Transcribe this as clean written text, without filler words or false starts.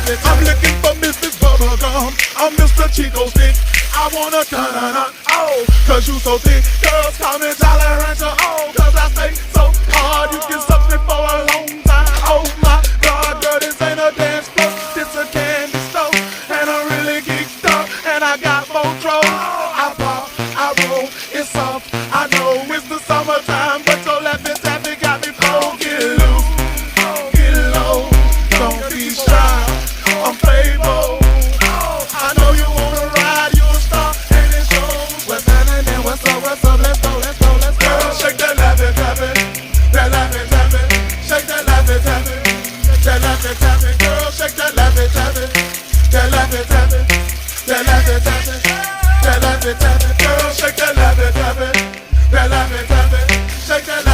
I'm looking for Mrs. Bubblegum. I'm Mr. Chico Stick. I wanna dun-dun-dun, oh, cause you so thick. Girls call me Jolly Rancher, oh, cause I stay so hard. You can suck me for a long time. Oh my God, girl, this ain't a dance floor. This a candy store. And I'm really geeked up. And I got more control. I pop, I roll, it's soft. I know it's the summertime, but your laughing taffy got me flow. Get loose, get low. Don't be shy, I'm Playboy. I know you wanna ride, you a star, and it shows. What's happening, what's up, let's go, let's go, let's go. Girl, shake that laughing taffy, that laughing taffy. Shake that laughing taffy, that laughing taffy. Girl, shake that laughing taffy, that laughing taffy, that laughing taffy, that laughing taffy.